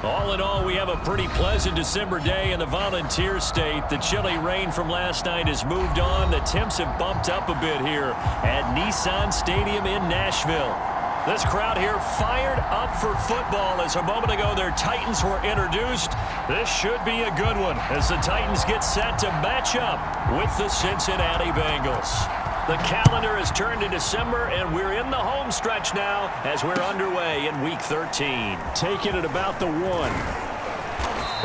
All in all, we have a pretty pleasant December day in the Volunteer State. The chilly rain from last night has moved on. The temps have bumped up a bit here at Nissan Stadium in Nashville. This crowd here fired up for football as a moment ago their Titans were introduced. This should be a good one as the Titans get set to match up with the Cincinnati Bengals. The calendar has turned to December, and we're in the home stretch now as we're underway in Week 13. Taking it about the 1.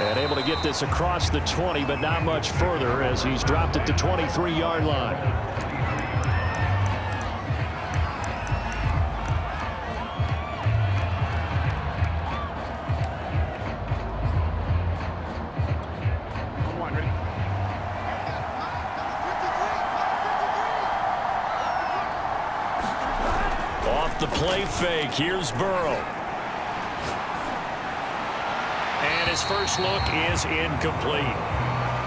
And able to get this across the 20, but not much further as he's dropped at the 23-yard line. The play fake. Here's Burrow. And his first look is incomplete.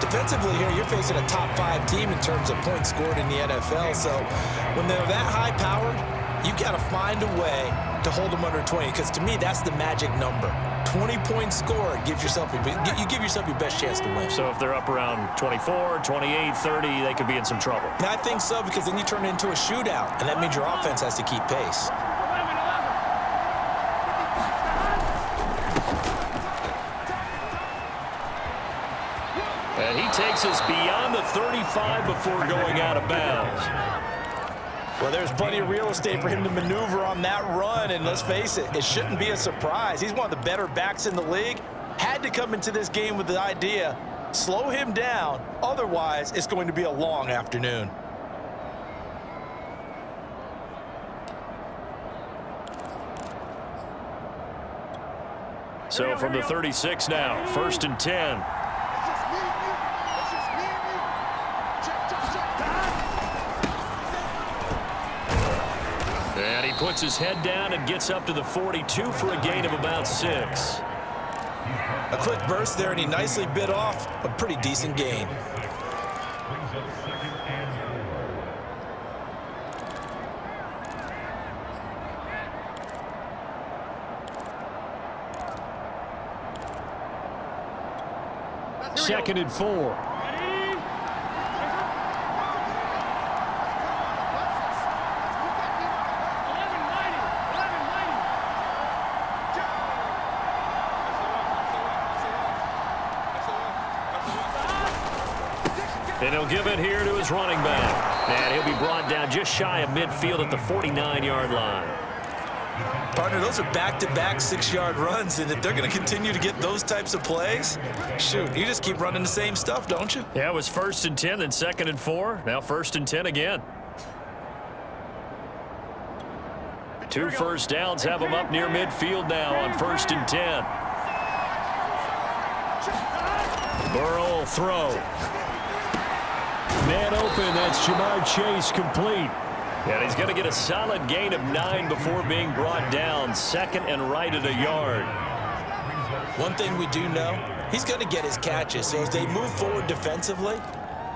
Defensively here, you're facing a top 5 team in terms of points scored in the NFL. So when they're that high powered, you got to find a way to hold them under 20. Because to me, that's the magic number. 20 points scored gives yourself you give yourself your best chance to win. So if they're up around 24, 28, 30, they could be in some trouble. I think so, because then you turn it into a shootout, and that means your offense has to keep pace. And he takes us beyond the 35 before going out of bounds. Well, there's plenty of real estate for him to maneuver on that run, and let's face it, it shouldn't be a surprise. He's one of the better backs in the league. Had to come into this game with the idea, slow him down, otherwise it's going to be a long afternoon. So from the 36 now, 1st and 10. And he puts his head down and gets up to the 42 for a gain of about 6. A quick burst there, and he nicely bit off a pretty decent gain. Second and 4. And he'll give it here to his running back. And he'll be brought down just shy of midfield at the 49-yard line. Partner, those are back-to-back 6-yard runs, and if they're going to continue to get those types of plays, shoot, you just keep running the same stuff, don't you? Yeah, it was 1st and 10, then 2nd and 4, now 1st and 10 again. 2 first downs have them up near midfield now on 1st and 10. Burrow will throw. Man open, that's Jamar Chase complete. And he's going to get a solid gain of 9 before being brought down. 2nd and right at a yard. One thing we do know, he's going to get his catches. So as they move forward defensively,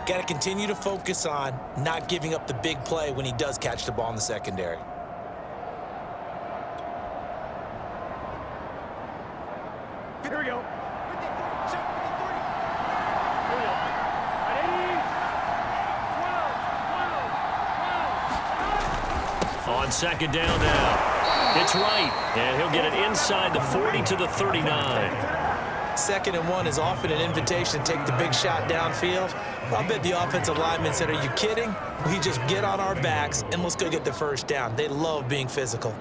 got to continue to focus on not giving up the big play when he does catch the ball in the secondary. Here we go. On 2nd down now. It's right, and he'll get it inside the 40 to the 39. 2nd and 1 is often an invitation to take the big shot downfield. I'll bet the offensive lineman said, are you kidding? We just get on our backs and let's go get the first down. They love being physical.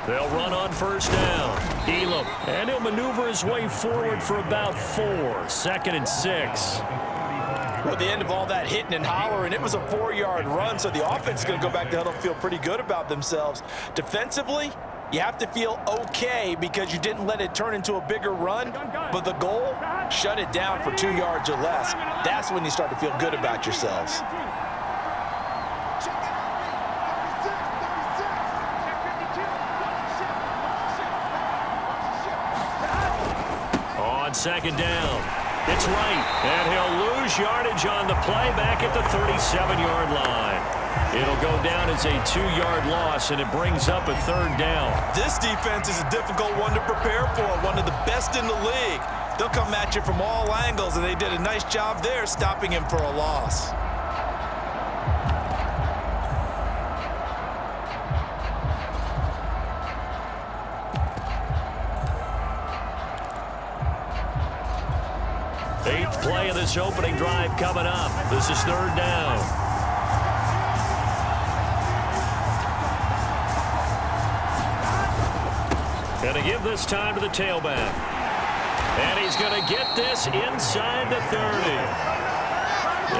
They'll run on 1st down. Elam, and he'll maneuver his way forward for about 4. 2nd and 6. Well, at the end of all that hitting and hollering, it was a 4-yard run, so the offense is going to go back to huddle and feel pretty good about themselves. Defensively, you have to feel okay because you didn't let it turn into a bigger run, but the goal, shut it down for 2 yards or less. That's when you start to feel good about yourselves. on second down. It's right, and he'll lose yardage on the play back at the 37-yard line. It'll go down as a 2-yard loss, and it brings up a third down. This defense is a difficult one to prepare for, one of the best in the league. They'll come at you from all angles, and they did a nice job there stopping him for a loss. Eighth play of this opening drive coming up. This is third down. Going to give this time to the tailback. And he's going to get this inside the 30.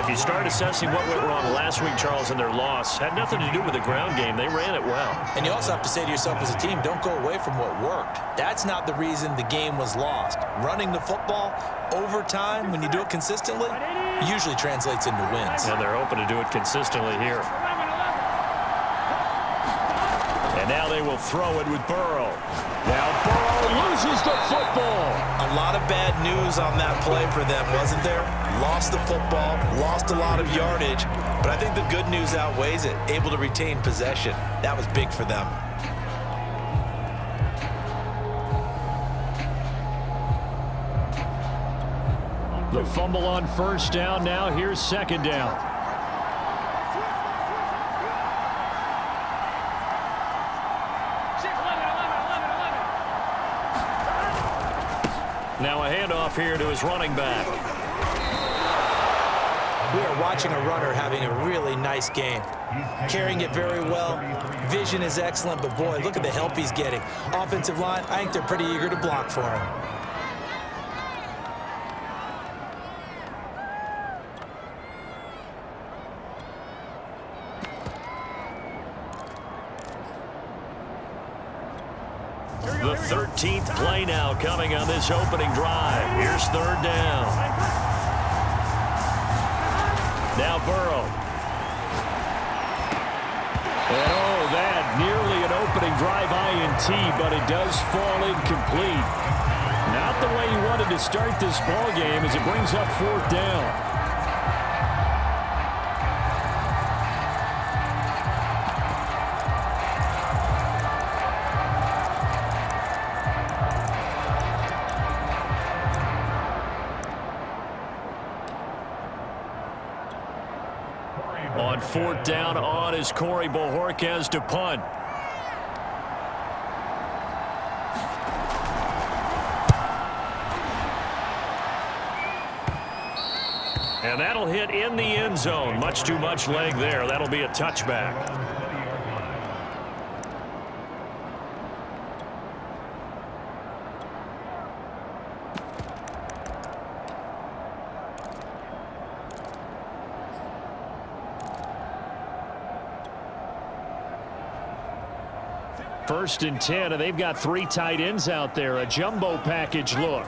If you start assessing what went wrong last week, Charles, in their loss, had nothing to do with the ground game. They ran it well. And you also have to say to yourself as a team, don't go away from what worked. That's not the reason the game was lost. Running the football over time, when you do it consistently, usually translates into wins. And they're hoping to do it consistently here. And now they will throw it with Burrow. Now Burrow loses the football. A lot of bad news on that play for them, wasn't there? Lost the football, lost a lot of yardage, but I think the good news outweighs it. Able to retain possession. That was big for them. The fumble on first down. Now here's second down. Now a handoff here to his running back. We are watching a runner having a really nice game. Carrying it very well. Vision is excellent, but boy, look at the help he's getting. Offensive line, I think they're pretty eager to block for him. The 13th play now coming on this opening drive. Here's third down. Now Burrow. And oh, that nearly an opening drive INT, but it does fall incomplete. Not the way you wanted to start this ball game as it brings up fourth down. On fourth down on is Corey Bojorquez to punt. And that'll hit in the end zone. Much too much leg there. That'll be a touchback. First and 10, and they've got 3 tight ends out there. A jumbo package look.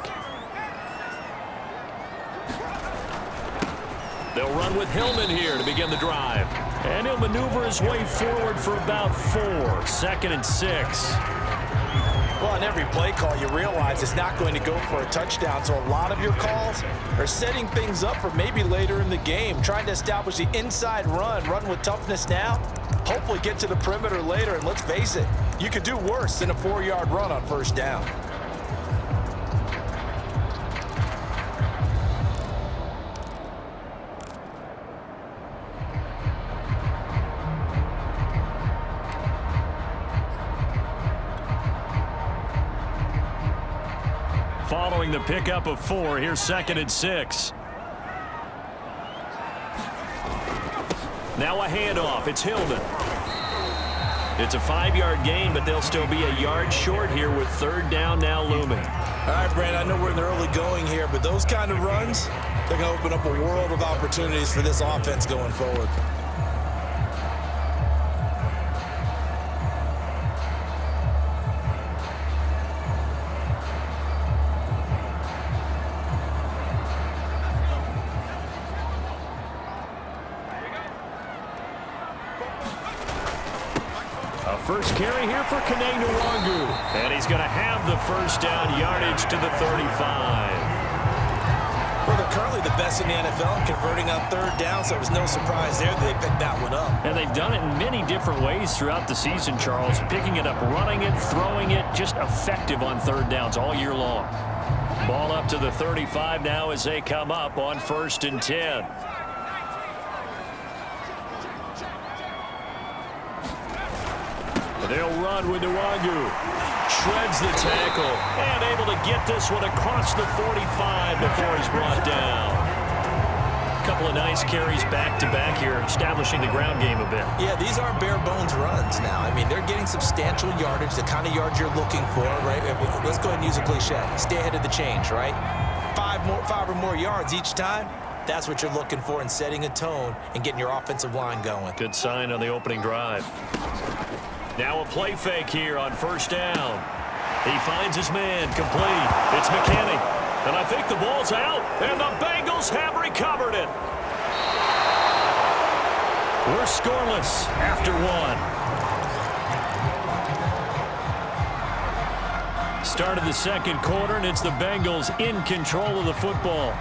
They'll run with Hillman here to begin the drive. And he'll maneuver his way forward for about 4. Second and 6. Well, on every play call, you realize it's not going to go for a touchdown. So a lot of your calls are setting things up for maybe later in the game, trying to establish the inside run with toughness now, hopefully get to the perimeter later. And let's face it, you could do worse than a 4-yard run on first down. Following the pickup of 4, here's second and 6. Now a handoff. It's Hillman. It's a 5-yard gain, but they'll still be a yard short here with third down now looming. All right, Brandon, I know we're in the early going here, but those kind of runs, they're going to open up a world of opportunities for this offense going forward. First carry here for Kene Nwangu. And he's going to have the first down, yardage to the 35. currently the best in the NFL in converting on third down, so it was no surprise there that they picked that one up. And they've done it in many different ways throughout the season, Charles. Picking it up, running it, throwing it, just effective on third downs all year long. Ball up to the 35 now as they come up on 1st and 10. They'll run with Nwangu. Shreds the tackle. And able to get this one across the 45 before he's brought down. A couple of nice carries back-to-back here, establishing the ground game a bit. Yeah, these aren't bare-bones runs now. I mean, they're getting substantial yardage, the kind of yards you're looking for, right? Let's go ahead and use a cliche. Stay ahead of the change, right? Five or more yards each time. That's what you're looking for in setting a tone and getting your offensive line going. Good sign on the opening drive. Now a play fake here on 1st down. He finds his man, complete. It's McKinney. And I think the ball's out, and the Bengals have recovered it. We're scoreless after 1. Start of the 2nd quarter, and it's the Bengals in control of the football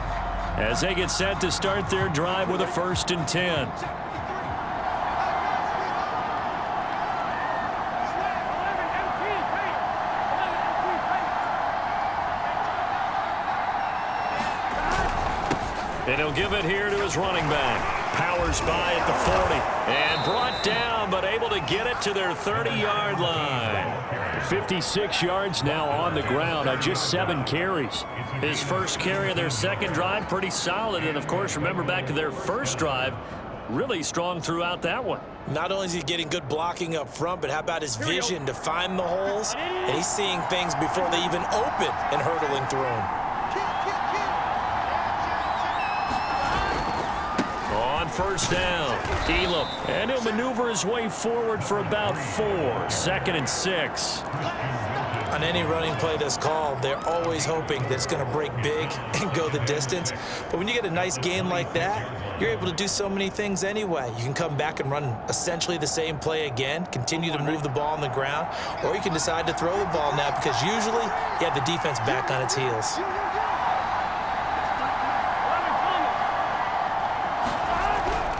as they get set to start their drive with a 1st and 10. And he'll give it here to his running back. Powers by at the 40. And brought down, but able to get it to their 30-yard line. 56 yards now on the ground on just 7 carries. His first carry of their 2nd drive, pretty solid. And, of course, remember back to their 1st drive, really strong throughout that one. Not only is he getting good blocking up front, but how about his vision to find the holes? And he's seeing things before they even open and hurtling through them. On 1st down, Elam, and he'll maneuver his way forward for about 4. 2nd and 6. On any running play that's called, they're always hoping that it's going to break big and go the distance. But when you get a nice game like that, you're able to do so many things anyway. You can come back and run essentially the same play again, continue to move the ball on the ground, or you can decide to throw the ball now because usually you have the defense back on its heels.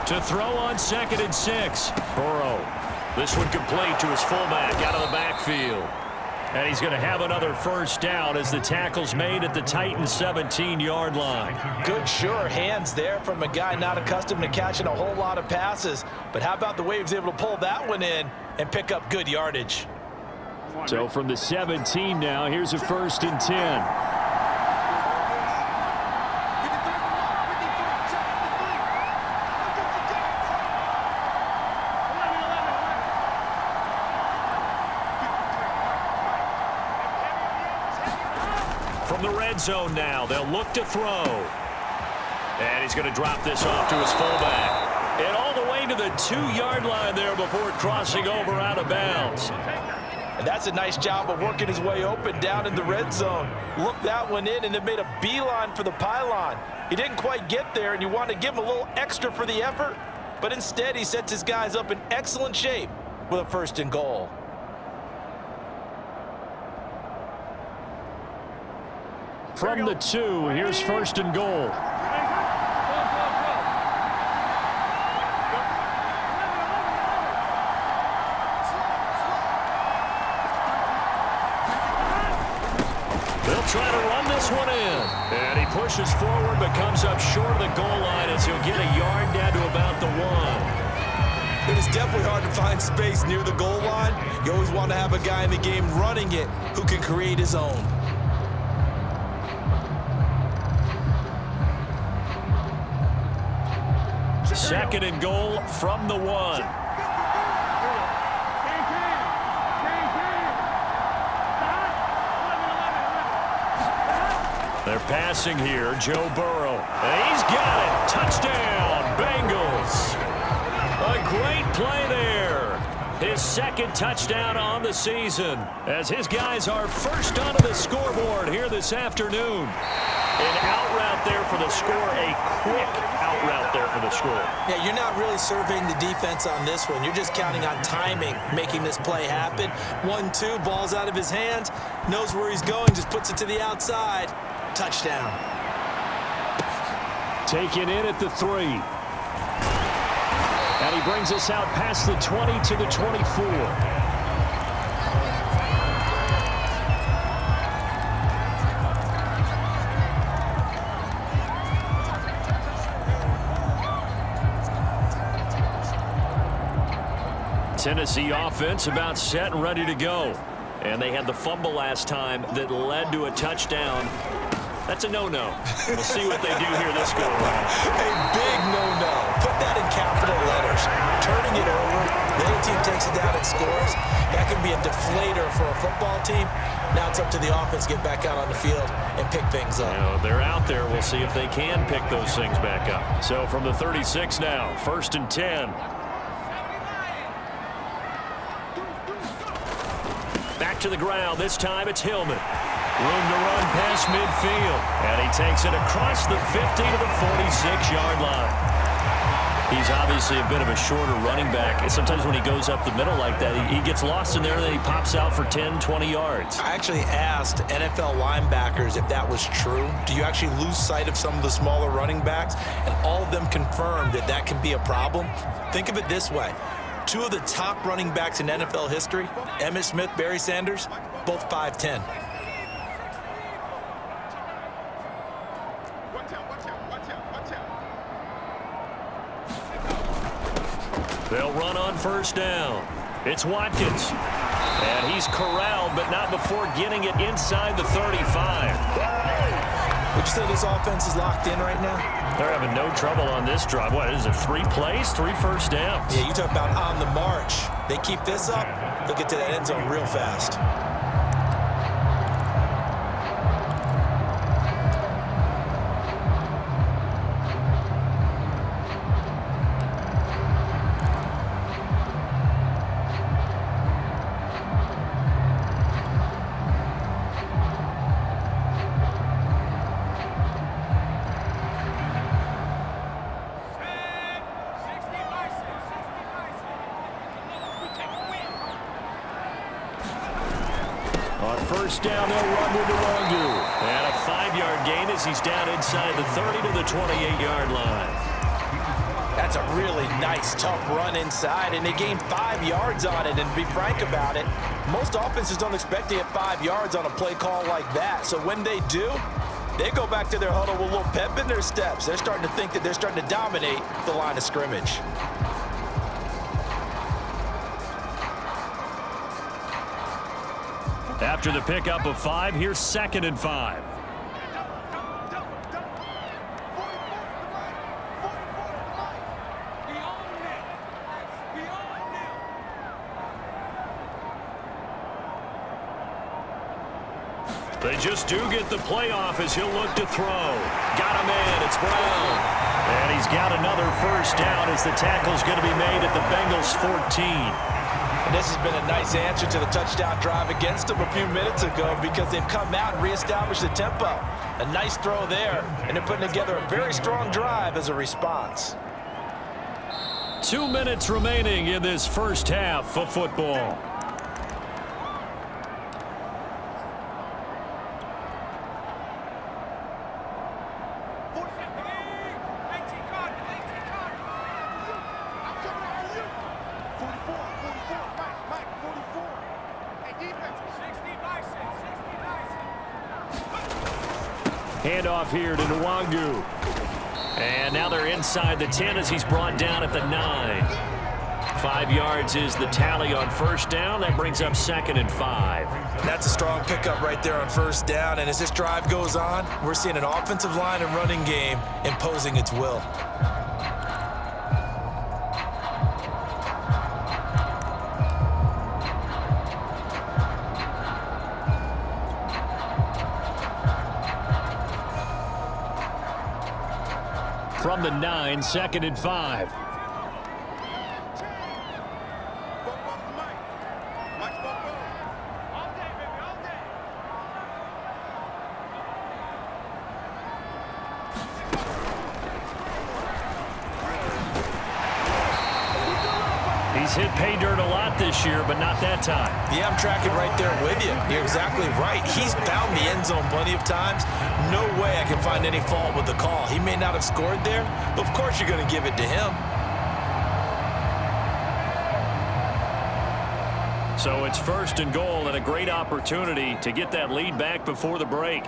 To throw on 2nd and 6. Burrow. This one complete to his fullback out of the backfield. And he's going to have another 1st down as the tackle's made at the Titans' 17-yard line. Good, sure hands there from a guy not accustomed to catching a whole lot of passes. But how about the way he was able to pull that one in and pick up good yardage? So from the 17 now, here's a 1st and 10. From the red zone now, they'll look to throw. And he's going to drop this off to his fullback. And all the way to the 2-yard line there before crossing over out of bounds. And that's a nice job of working his way open down in the red zone. Looked that one in and then made a beeline for the pylon. He didn't quite get there, and you want to give him a little extra for the effort. But instead, he sets his guys up in excellent shape with a 1st and goal. From the 2, here's 1st and goal. They'll try to run this one in. And he pushes forward, but comes up short of the goal line as he'll get a yard down to about the 1. It is definitely hard to find space near the goal line. You always want to have a guy in the game running it who can create his own. Second and goal from the 1. They're passing here, Joe Burrow. And he's got it. Touchdown, Bengals. A great play there. His 2nd touchdown on the season as his guys are first onto the scoreboard here this afternoon. An out route there for the score, a quick out route there for the score. Yeah, you're not really surveying the defense on this one. You're just counting on timing, making this play happen. 1-2, ball's out of his hands, knows where he's going, just puts it to the outside. Touchdown. Taken in at the 3. And he brings us out past the 20 to the 24. Tennessee offense about set and ready to go. And they had the fumble last time that led to a touchdown. That's a no-no. We'll see what they do here this go around. A big no-no. Put that in capital letters. Turning it over, the other team takes it down and scores. That can be a deflator for a football team. Now it's up to the offense to get back out on the field and pick things up. You know, they're out there. We'll see if they can pick those things back up. So from the 36 now, 1st and 10. Back to the ground. This time it's Hillman. Room to run past midfield. And he takes it across the 50 to the 46-yard line. He's obviously a bit of a shorter running back. And sometimes when he goes up the middle like that, he gets lost in there and then he pops out for 10, 20 yards. I actually asked NFL linebackers if that was true. Do you actually lose sight of some of the smaller running backs? And all of them confirmed that that can be a problem. Think of it this way. 2 of the top running backs in NFL history, Emmitt Smith, Barry Sanders, both 5'10". They'll run on 1st down. It's Watkins. And he's corralled, but not before getting it inside the 35. Would you say this offense is locked in right now? They're having no trouble on this drive. What is it, 3 plays, 3 first downs? Yeah, you talk about on the march. They keep this up, they'll get to that end zone real fast. On 1st down, they'll run to Nwangu. And a 5-yard gain as he's down inside the 30 to the 28-yard line. That's a really nice, tough run inside, and they gained 5 yards on it. And to be frank about it, most offenses don't expect to get 5 yards on a play call like that. So when they do, they go back to their huddle with a little pep in their steps. They're starting to think that they're starting to dominate the line of scrimmage. After the pickup of 5, here's 2nd and 5. They just do get the playoff as he'll look to throw. Got him in. It's Brown. And he's got another 1st down as the tackle's going to be made at the Bengals 14. And this has been a nice answer to the touchdown drive against them a few minutes ago because they've come out and reestablished the tempo. A nice throw there, and they're putting together a very strong drive as a response. 2 minutes remaining in this first half of football. Handoff here to Nwangu. And now they're inside the 10 as he's brought down at the 9. 5 yards is the tally on 1st down. That brings up 2nd and 5. That's a strong pickup right there on 1st down. And as this drive goes on, we're seeing an offensive line and running game imposing its will. From the 9, 2nd and 5. He's hit pay dirt a lot this year, but not that time. Yeah, I'm tracking right there with you. You're exactly right. He's found the end zone plenty of times. No way I can find any fault with the call. He may not have scored there, but of course you're going to give it to him. So it's 1st and goal and a great opportunity to get that lead back before the break.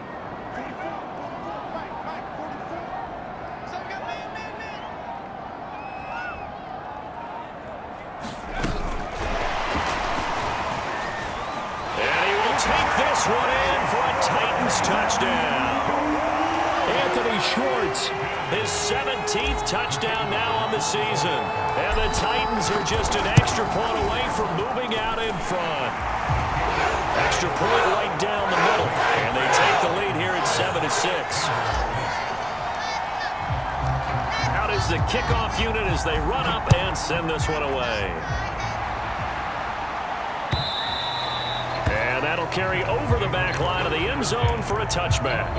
This one in for a Titans touchdown. Anthony Schwartz, his 17th touchdown now on the season. And the Titans are just an extra point away from moving out in front. Extra point right down the middle. And they take the lead here at 7-6. Out is the kickoff unit as they run up and send this one away. And that'll carry over the back line of the end zone for a touchback.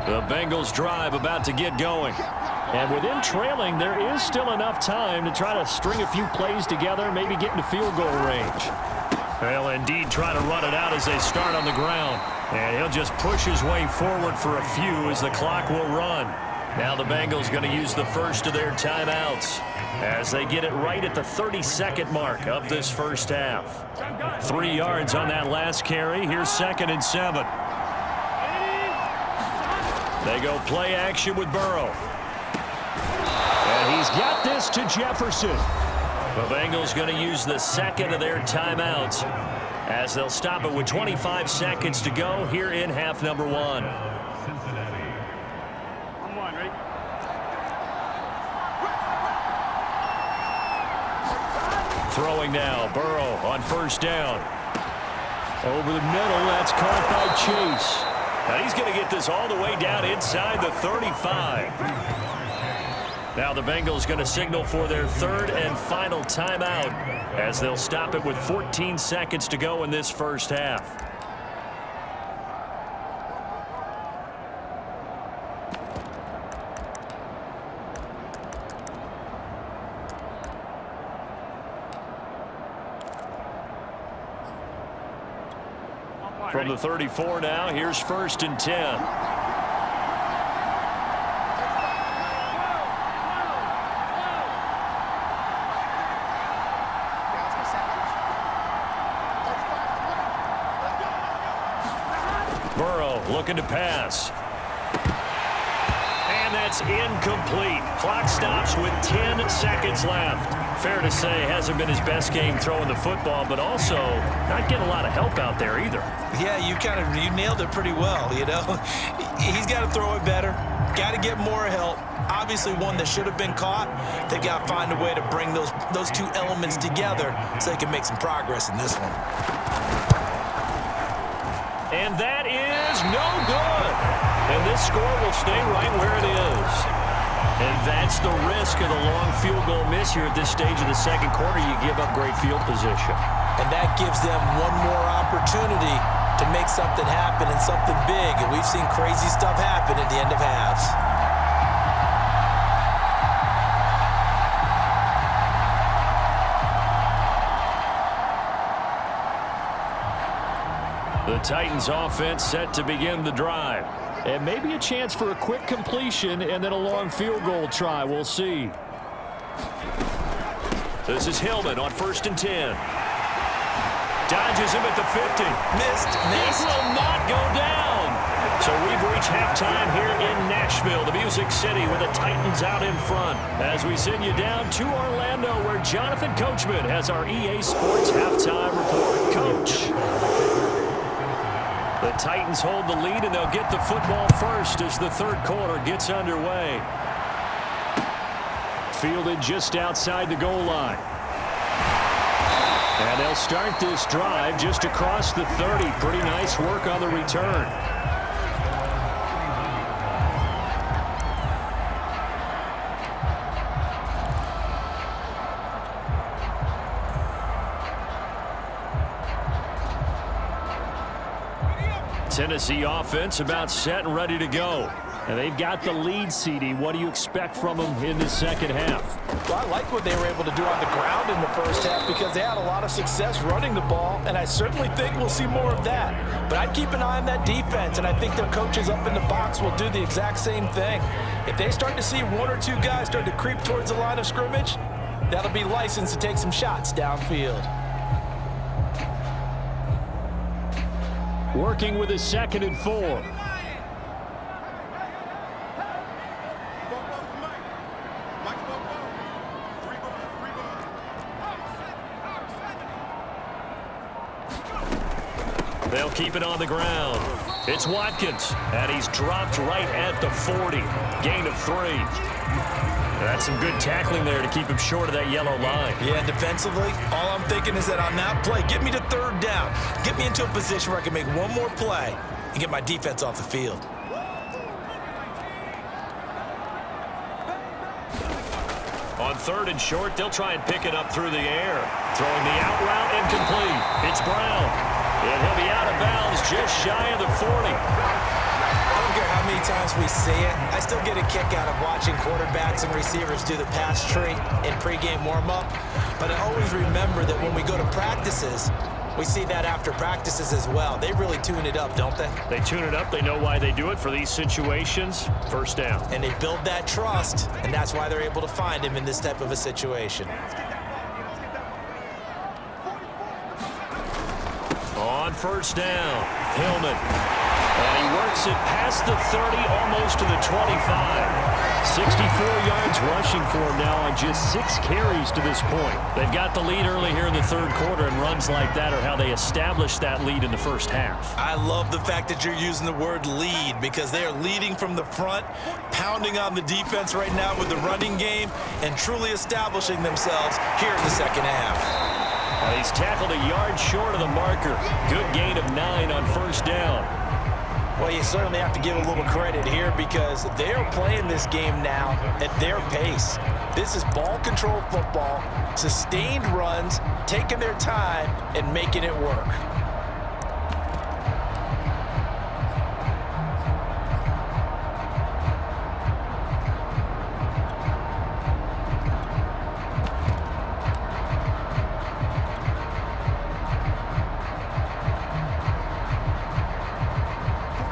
The Bengals drive about to get going. And with them trailing, there is still enough time to try to string a few plays together, maybe get into field goal range. They'll indeed try to run it out as they start on the ground. And he'll just push his way forward for a few as the clock will run. Now the Bengals going to use the first of their timeouts as they get it right at the 32nd mark of this first half. 3 yards on that last carry. Here's 2nd and 7. They go play action with Burrow. And he's got this to Jefferson. The Bengals going to use the second of their timeouts as they'll stop it with 25 seconds to go here in half number 1. Throwing now, Burrow on 1st down. Over the middle, that's caught by Chase. Now he's going to get this all the way down inside the 35. Now the Bengals going to signal for their 3rd and final timeout as they'll stop it with 14 seconds to go in this first half. From the 34 now, here's 1st and 10. Burrow looking to pass. And that's incomplete. Clock stops with 10 seconds left. Fair to say, hasn't been his best game throwing the football, but also not getting a lot of help out there either. Yeah, you nailed it pretty well, you know. He's got to throw it better. Got to get more help. Obviously one that should have been caught. They've got to find a way to bring those two elements together so they can make some progress in this one. And that is no good. And this score will stay right where it is. And that's the risk of the long field goal miss here at this stage of the second quarter. You give up great field position. And that gives them one more opportunity to make something happen and something big. And we've seen crazy stuff happen at the end of halves. The Titans offense set to begin the drive. And maybe a chance for a quick completion and then a long field goal try. We'll see. This is Hillman on 1st and 10. Dodges him at the 50. Missed. It will not go down. So we've reached halftime here in Nashville, the Music City, with the Titans out in front. As we send you down to Orlando, where Jonathan Coachman has our EA Sports halftime report. Coach. The Titans hold the lead, and they'll get the football first as the third quarter gets underway. Fielded just outside the goal line. And they'll start this drive just across the 30. Pretty nice work on the return. Tennessee offense about set and ready to go. And they've got the lead, CD. What do you expect from them in the second half? Well, I like what they were able to do on the ground in the first half because they had a lot of success running the ball, and I certainly think we'll see more of that. But I'd keep an eye on that defense, and I think their coaches up in the box will do the exact same thing. If they start to see one or two guys start to creep towards the line of scrimmage, that'll be licensed to take some shots downfield. Working with a 2nd and 4. They'll keep it on the ground. It's Watkins, and he's dropped right at the 40. Gain of 3. That's some good tackling there to keep him short of that yellow line. Yeah, defensively, all I'm thinking is that on that play, get me to 3rd down. Get me into a position where I can make one more play and get my defense off the field. On 3rd and short, they'll try and pick it up through the air. Throwing the out route incomplete. It's Brown. And he'll be out of bounds just shy of the 40. I don't care how many times we see it. I still get a kick out of watching quarterbacks and receivers do the pass tree in pregame warm-up. But I always remember that when we go to practices, we see that after practices as well. They really tune it up, don't they? They tune it up. They know why they do it for these situations. First down. And they build that trust, and that's why they're able to find him in this type of a situation. On 1st down, Hillman. And he works it past the 30, almost to the 25. 64 yards rushing for him now on just 6 carries to this point. They've got the lead early here in the 3rd quarter, and runs like that are how they established that lead in the first half. I love the fact that you're using the word lead because they are leading from the front, pounding on the defense right now with the running game, and truly establishing themselves here in the second half. He's tackled a yard short of the marker. Good gain of 9 on 1st down. Well, you certainly have to give a little credit here because they're playing this game now at their pace. This is ball control football, sustained runs, taking their time, and making it work.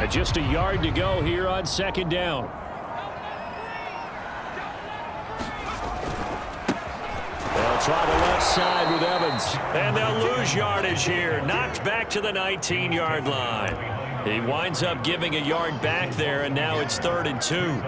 Just a yard to go here on 2nd down. They'll try the left side with Evans. And they'll lose yardage here. Knocked back to the 19-yard line. He winds up giving a yard back there, and now it's 3rd and 2.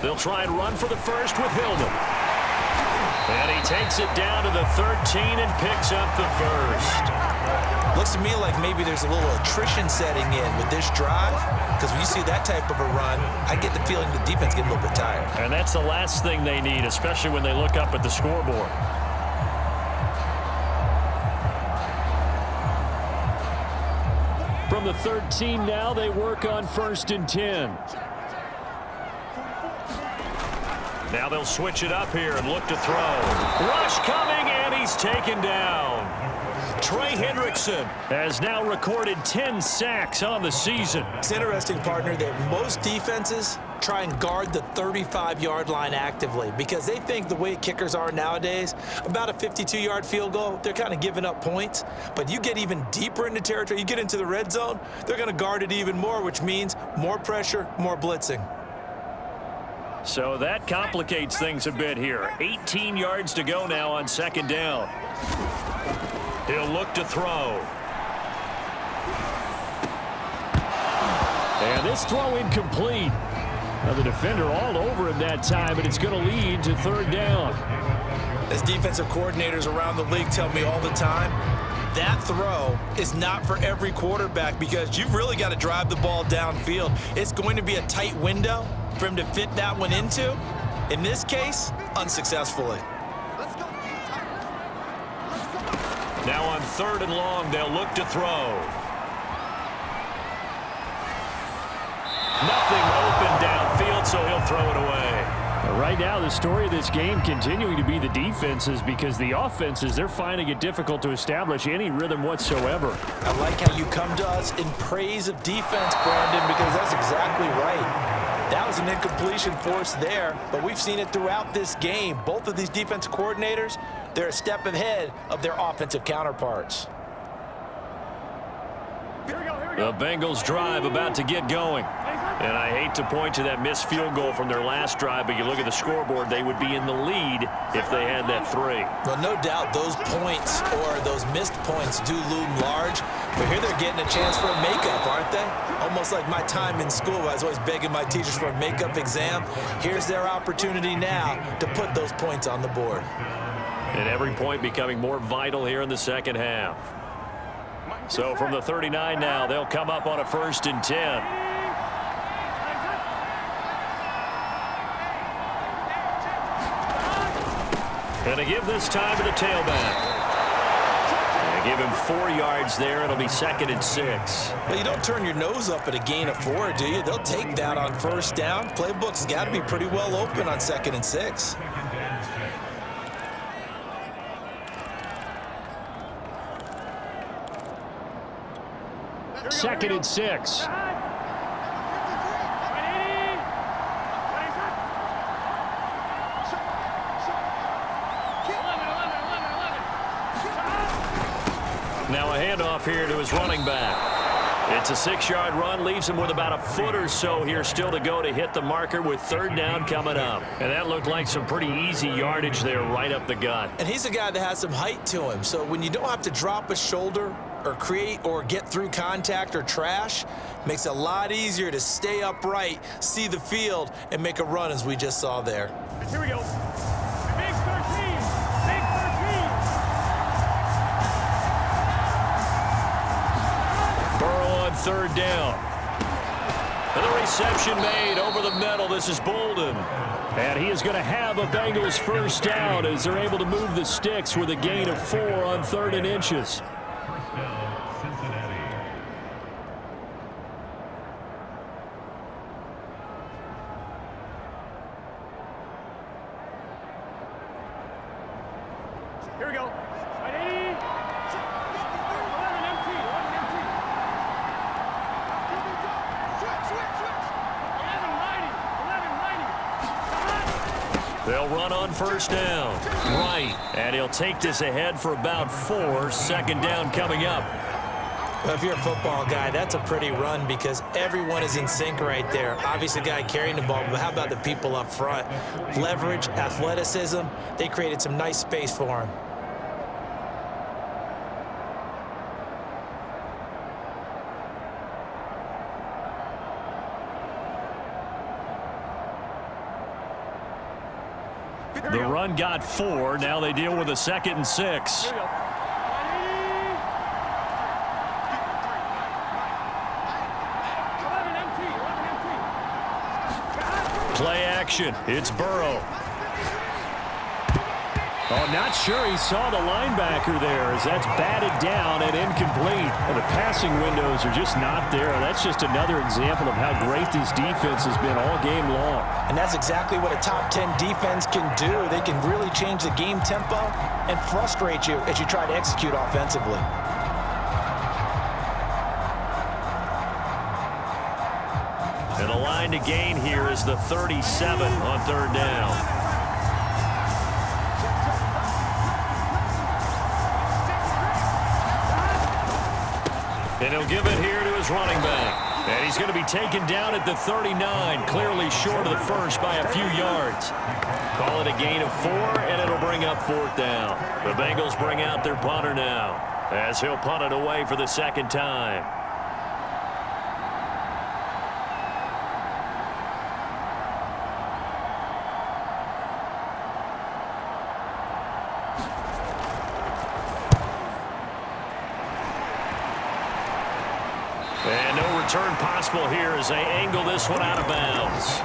They'll try and run for the 1st with Hillman. And he takes it down to the 13 and picks up the 1st. Looks to me like maybe there's a little attrition setting in with this drive, because when you see that type of a run, I get the feeling the defense getting a little bit tired. And that's the last thing they need, especially when they look up at the scoreboard. From the 13 now, they work on 1st and 10. Now they'll switch it up here and look to throw. Rush coming, and he's taken down. Trey Hendrickson has now recorded 10 sacks on the season. It's interesting, partner, that most defenses try and guard the 35-yard line actively because they think the way kickers are nowadays, about a 52-yard field goal, they're kind of giving up points. But you get even deeper into territory, you get into the red zone, they're going to guard it even more, which means more pressure, more blitzing. So that complicates things a bit here. 18 yards to go now on 2nd down. He'll look to throw. And this throw incomplete. Now the defender all over him that time, but it's going to lead to 3rd down. As defensive coordinators around the league tell me all the time, that throw is not for every quarterback because you've really got to drive the ball downfield. It's going to be a tight window for him to fit that one into. In this case, unsuccessfully. Now on 3rd and long, they'll look to throw. Nothing open downfield, so he'll throw it away. Right now, the story of this game continuing to be the defenses, because the offenses, they're finding it difficult to establish any rhythm whatsoever. I like how you come to us in praise of defense, Brandon, because that's exactly right. That was an incompletion forced there, but we've seen it throughout this game. Both of these defense coordinators, they're a step ahead of their offensive counterparts. The Bengals drive about to get going. And I hate to point to that missed field goal from their last drive, but you look at the scoreboard, they would be in the lead if they had that 3. Well, no doubt those points or those missed points do loom large, but here they're getting a chance for a makeup, aren't they? Almost like my time in school. I was always begging my teachers for a makeup exam. Here's their opportunity now to put those points on the board. And every point becoming more vital here in the second half. So from the 39 now, they'll come up on a 1st and 10. And to give this time to the tailback. And give him 4 yards there. It'll be 2nd and 6. Well, you don't turn your nose up at a gain of 4, do you? They'll take that on 1st down. Playbook's got to be pretty well open on 2nd and 6. Second and 6. Now a handoff here to his running back. It's a 6-yard run, leaves him with about a foot or so here still to go to hit the marker with 3rd down coming up. And that looked like some pretty easy yardage there right up the gut. And he's a guy that has some height to him, so when you don't have to drop a shoulder or create or get through contact or trash, makes it a lot easier to stay upright, see the field, and make a run as we just saw there. Here we go. Big 13. Big 13. Burrow on 3rd down. And the reception made over the middle. This is Bolden. And he is going to have a Bengals 1st down as they're able to move the sticks with a gain of 4 on 3rd and inches. Here we go. Right 80. 11 empty. 11 empty. Switch. 11 mighty. 11 mighty. They'll run on 1st down. Right. And he'll take this ahead for about 4. 2nd down coming up. Well, if you're a football guy, that's a pretty run because everyone is in sync right there. Obviously, the guy carrying the ball, but how about the people up front? Leverage, athleticism, they created some nice space for him. The run got 4. Now they deal with a 2nd and 6. Here we go. Play action. It's Burrow. Oh, not sure he saw the linebacker there as that's batted down and incomplete. And the passing windows are just not there. That's just another example of how great this defense has been all game long. And that's exactly what a top 10 defense can do. They can really change the game tempo and frustrate you as you try to execute offensively. And the line to gain here is the 37 on 3rd down. And he'll give it here to his running back. And he's going to be taken down at the 39, clearly short of the 1st by a few yards. Call it a gain of 4, and it'll bring up 4th down. The Bengals bring out their punter now, as he'll punt it away for the 2nd time. And no return possible here as they angle this one out of bounds.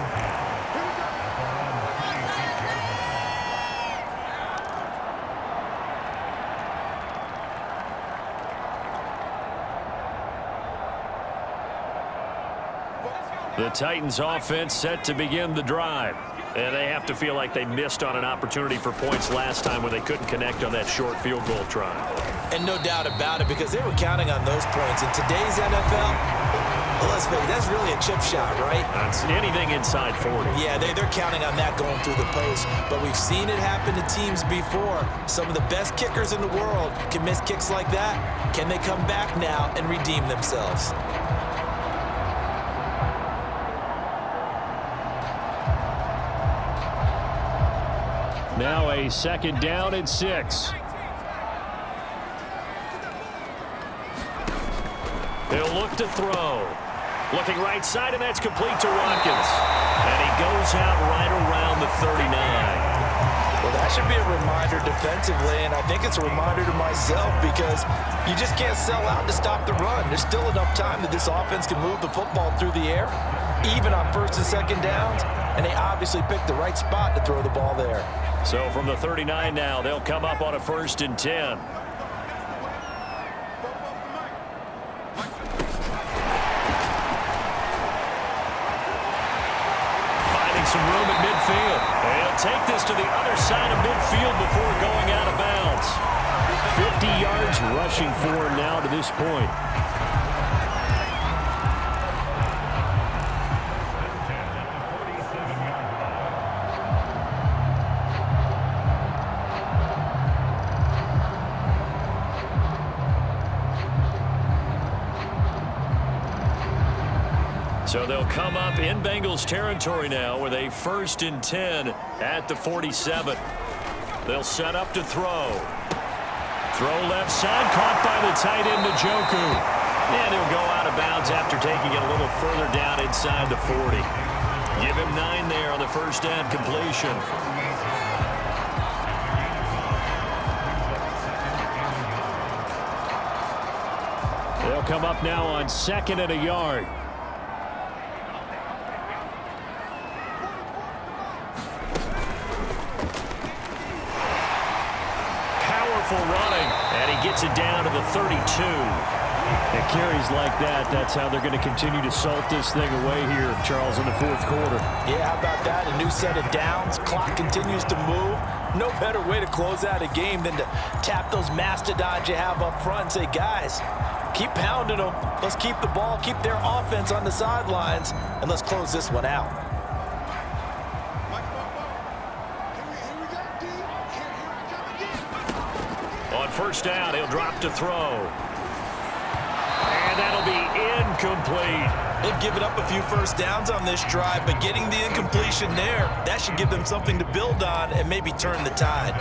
The Titans offense set to begin the drive. And they have to feel like they missed on an opportunity for points last time when they couldn't connect on that short field goal try. And no doubt about it, because they were counting on those points. In today's NFL, well, let's face it, that's really a chip shot, right? That's anything inside 40. Yeah, they're counting on that going through the post. But we've seen it happen to teams before. Some of the best kickers in the world can miss kicks like that. Can they come back now and redeem themselves? Now a 2nd down and 6. He'll look to throw. Looking right side, and that's complete to Watkins. And he goes out right around the 39. Well, that should be a reminder defensively, and I think it's a reminder to myself because you just can't sell out to stop the run. There's still enough time that this offense can move the football through the air, even on 1st and 2nd downs, and they obviously picked the right spot to throw the ball there. So from the 39 now, they'll come up on a 1st and 10. Finding some room at midfield. They'll take this to the other side of midfield before going out of bounds. 50 yards rushing for him now to this point. So they'll come up in Bengals territory now with a 1st and 10 at the 47. They'll set up to throw. Throw left side, caught by the tight end Njoku. And he'll go out of bounds after taking it a little further down inside the 40. Give him 9 there on the 1st down completion. They'll come up now on 2nd and a yard. Running, and he gets it down to the 32. And carries like that, that's how they're going to continue to salt this thing away here, Charles, in the 4th quarter. Yeah, how about that? A new set of downs. Clock continues to move. No better way to close out a game than to tap those mastodons you have up front and say, guys, keep pounding them. Let's keep the ball, keep their offense on the sidelines, and let's close this one out. On 1st down, he'll drop to throw. And that'll be incomplete. They've given up a few 1st downs on this drive, but getting the incompletion there, that should give them something to build on and maybe turn the tide.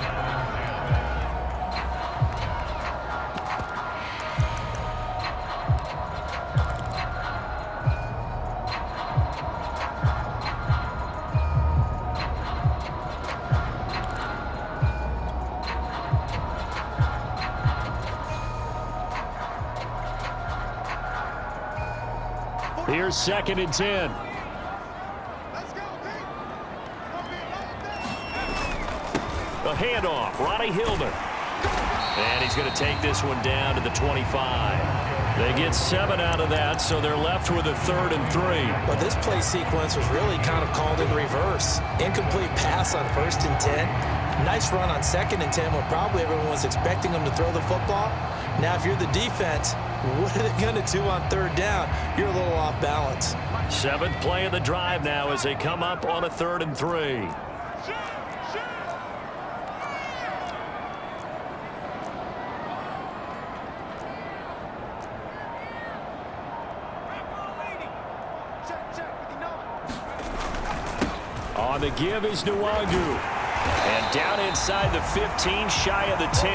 Here's 2nd and 10. A handoff, Ronnie Hillman. And he's going to take this one down to the 25. They get 7 out of that, so they're left with a 3rd and 3. Well, this play sequence was really kind of called in reverse. Incomplete pass on 1st and 10. Nice run on 2nd and 10 when probably everyone was expecting them to throw the football. Now, if you're the defense, what are they going to do on 3rd down? You're a little off balance. 7th play of the drive now as they come up on a 3rd and 3. On the give is Nwangu. And down inside the 15, shy of the 10.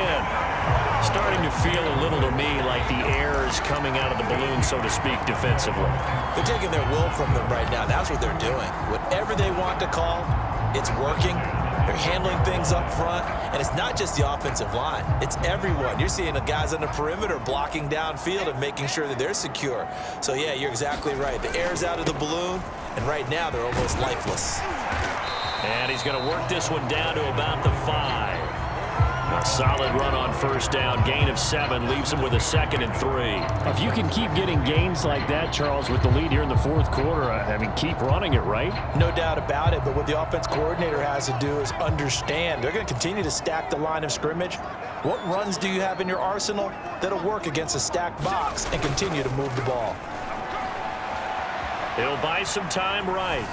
Starting to feel a little to me like the air is coming out of the balloon, so to speak, defensively. They're taking their will from them right now. That's what they're doing. Whatever they want to call, it's working. They're handling things up front. And it's not just the offensive line. It's everyone. You're seeing the guys on the perimeter blocking downfield and making sure that they're secure. So, yeah, you're exactly right. The air's out of the balloon, and right now they're almost lifeless. And he's going to work this one down to about the 5. A solid run on first down. Gain of 7 leaves him with a 2nd and 3. If you can keep getting gains like that, Charles, with the lead here in the fourth quarter, I mean, keep running it, right? No doubt about it, but what the offense coordinator has to do is understand. They're going to continue to stack the line of scrimmage. What runs do you have in your arsenal that'll work against a stacked box and continue to move the ball? He'll buy some time right.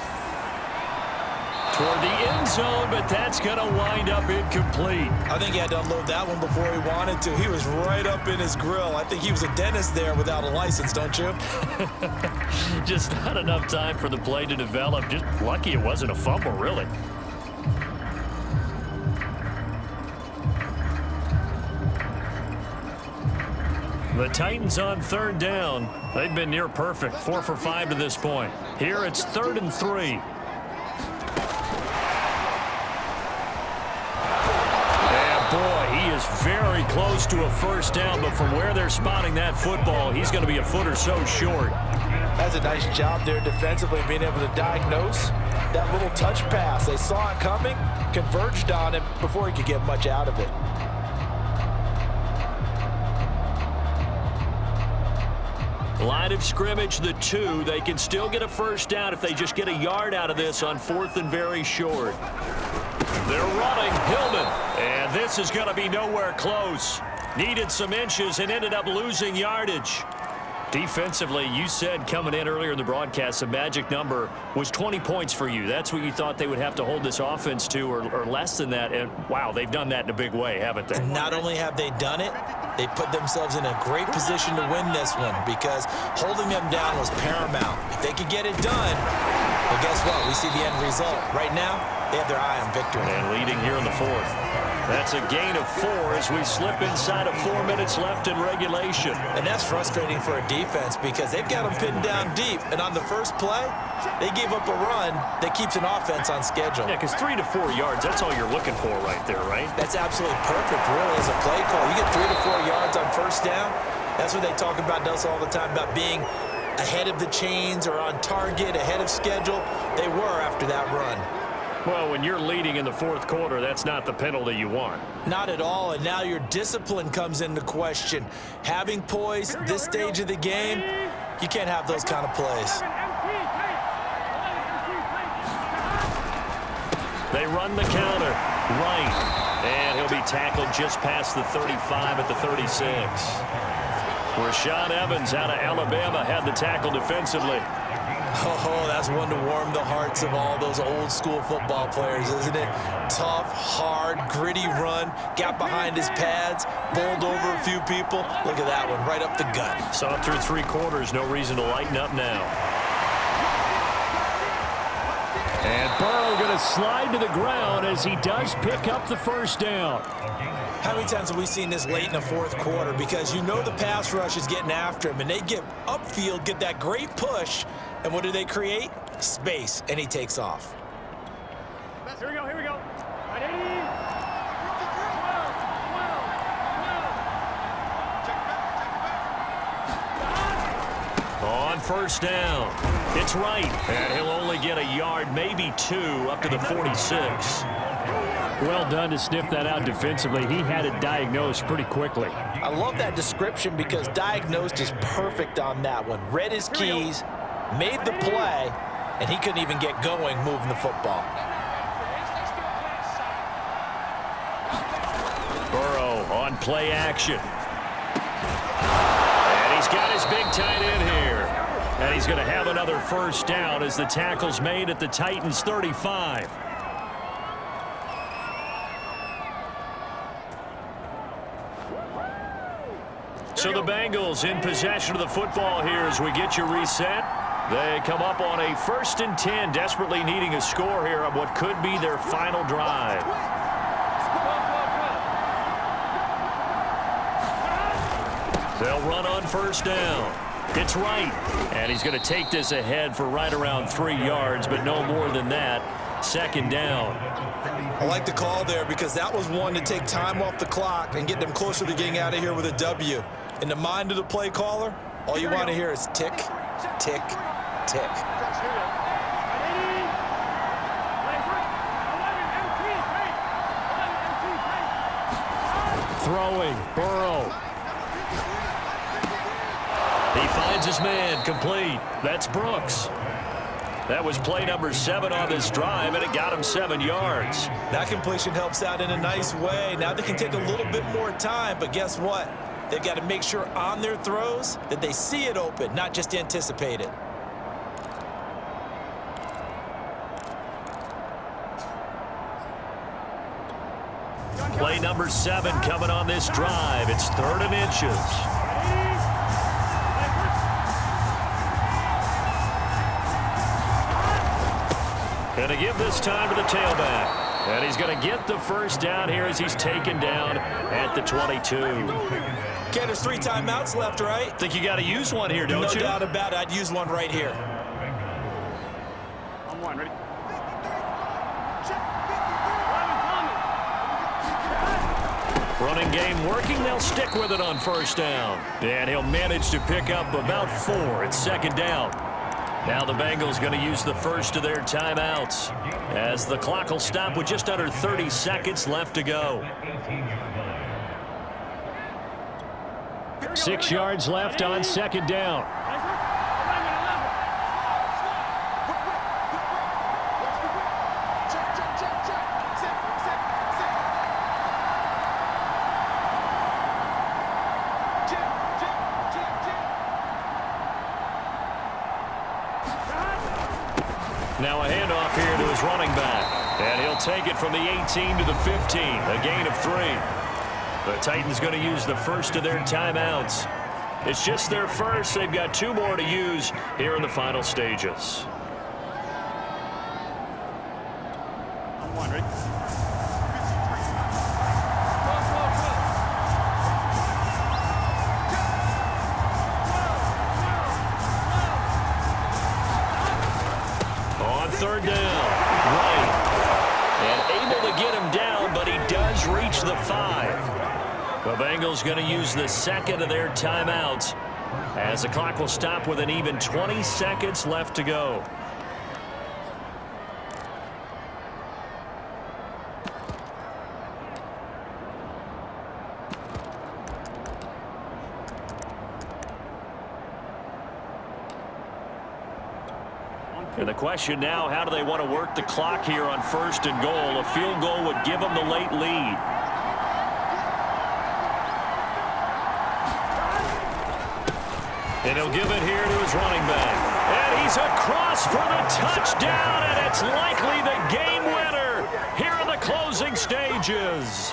Toward the end zone, but that's going to wind up incomplete. I think he had to unload that one before he wanted to. He was right up in his grill. I think he was a dentist there without a license, don't you? Just not enough time for the play to develop. Just lucky it wasn't a fumble, really. The Titans on 3rd down. They've been near perfect, 4 for 5 to this point. Here it's 3rd and 3. He is very close to a first down, but from where they're spotting that football, he's going to be a foot or so short. That's a nice job there defensively, being able to diagnose that little touch pass. They saw it coming, converged on him before he could get much out of it. Line of scrimmage, the 2. They can still get a first down if they just get a yard out of this on 4th and very short. They're running Hillman, and this is going to be nowhere close. Needed some inches and ended up losing yardage. Defensively, you said coming in earlier in the broadcast, the magic number was 20 points for you. That's what you thought they would have to hold this offense to, or less than that. And, wow, they've done that in a big way, haven't they? Not only have they done it, they put themselves in a great position to win this one because holding them down was paramount. If they could get it done, well, guess what? We see the end result. Right now, they have their eye on victory. And leading here in the 4th. That's a gain of 4 as we slip inside of 4 minutes left in regulation. And that's frustrating for a defense because they've got them pinned down deep. And on the first play, they gave up a run that keeps an offense on schedule. Yeah, because 3 to 4 yards, that's all you're looking for right there, right? That's absolutely perfect, really, as a play call. You get 3 to 4 yards on first down. That's what they talk about us all the time, about being ahead of the chains or on target, ahead of schedule. They were after that run. Well, when you're leading in the 4th quarter, that's not the penalty you want. Not at all, and now your discipline comes into question. Having poise at this stage of the game, you can't have those kind of plays. They run the counter right, and he'll be tackled just past the 35 at the 36. Rashaan Evans out of Alabama had the tackle defensively. Oh, that's one to warm the hearts of all those old school football players, isn't it? Tough, hard, gritty run, got behind his pads, bowled over a few people. Look at that one, right up the gut. Saw it through 3 quarters, no reason to lighten up now. And Burrow going to slide to the ground as he does pick up the first down. How many times have we seen this late in the 4th quarter? Because you know the pass rush is getting after him, and they get upfield, get that great push, and what do they create? Space, and he takes off. Here we go, here we go. Ready? On first down, it's right, and he'll only get a yard, maybe 2, up to the 46. Well done to sniff that out defensively. He had it diagnosed pretty quickly. I love that description because diagnosed is perfect on that one. Read his keys, made the play, and he couldn't even get going moving the football. Burrow on play action. And he's got his big tight end here. And he's going to have another first down as the tackle's made at the Titans' 35. So the Bengals in possession of the football here as we get you reset. They come up on a 1st and 10, desperately needing a score here on what could be their final drive. They'll run on first down. It's right, and he's going to take this ahead for right around 3 yards, but no more than that. 2nd down. I like the call there because that was one to take time off the clock and get them closer to getting out of here with a W. In the mind of the play caller, all you want to hear is tick, tick, tick. throwing. Burrow. He finds his man, complete. That's Brooks. That was play number 7 on this drive, and it got him 7 yards. That completion helps out in a nice way. Now they can take a little bit more time, but guess what? They've got to make sure on their throws that they see it open, not just anticipate it. Play number 7 coming on this drive. It's 3rd and inches. Going to give this time to the tailback. And he's going to get the first down here as he's taken down at the 22. Okay, there's 3 timeouts left, right? Think you got to use one here, don't you? No doubt about it. I'd use one right here. On one, ready? Running game working. They'll stick with it on 1st down. And he'll manage to pick up about 4. It's 2nd down. Now the Bengals going to use the first of their timeouts as the clock will stop with just under 30 seconds left to go. 6 yards left on 2nd down. Now a handoff here to his running back. And he'll take it from the 18 to the 15. A gain of 3. The Titans going to use the first of their timeouts. It's just their first. They've got 2 more to use here in the final stages. On one, ready? On 3rd down, right. And able to get him down, but he does reach the 5. The Bengals going to use the 2nd of their timeouts as the clock will stop with an even 20 seconds left to go. And the question now, how do they want to work the clock here on 1st and goal? A field goal would give them the late lead. And he'll give it here to his running back. And he's across for the touchdown, and it's likely the game winner here in the closing stages.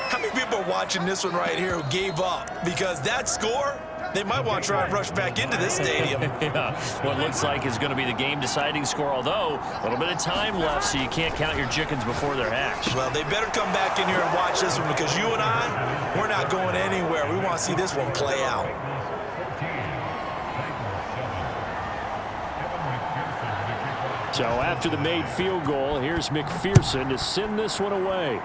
How many people are watching this one right here who gave up? Because that score, they might want to try and rush back into this stadium. Yeah, what looks like is going to be the game-deciding score, although a little bit of time left, so you can't count your chickens before they're hatched. Well, they better come back in here and watch this one because you and I, we're not going anywhere. We want to see this one play out. So after the made field goal, here's McPherson to send this one away.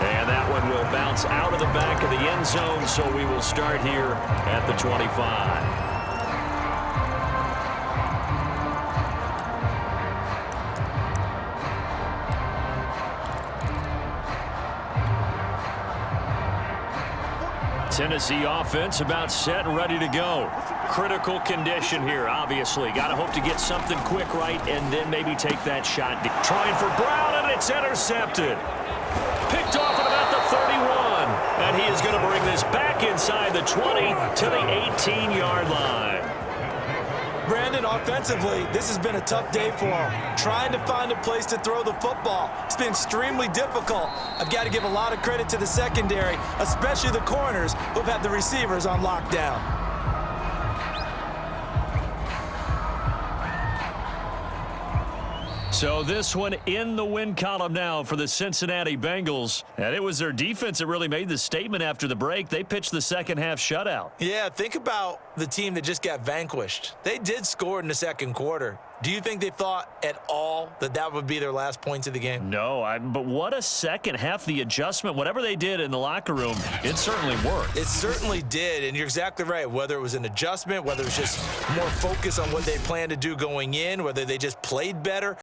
And that one will bounce out of the back of the end zone, so we will start here at the 25. Tennessee offense about set and ready to go. Critical condition here, obviously. Got to hope to get something quick right and then maybe take that shot. Trying for Brown, and it's intercepted. Picked off at about the 31. And he is going to bring this back inside the 20 to the 18-yard line. Brandon, offensively, this has been a tough day for him. Trying to find a place to throw the football. It's been extremely difficult. I've got to give a lot of credit to the secondary, especially the corners who've had the receivers on lockdown. So this one in the win column now for the Cincinnati Bengals. And it was their defense that really made the statement after the break. They pitched the second half shutout. Yeah, think about the team that just got vanquished. They did score in the second quarter. Do you think they thought at all that that would be their last points of the game? No, but what a second half. The adjustment, whatever they did in the locker room, it certainly worked. It certainly did, and you're exactly right. Whether it was an adjustment, whether it was just more focus on what they planned to do going in, whether they just played better,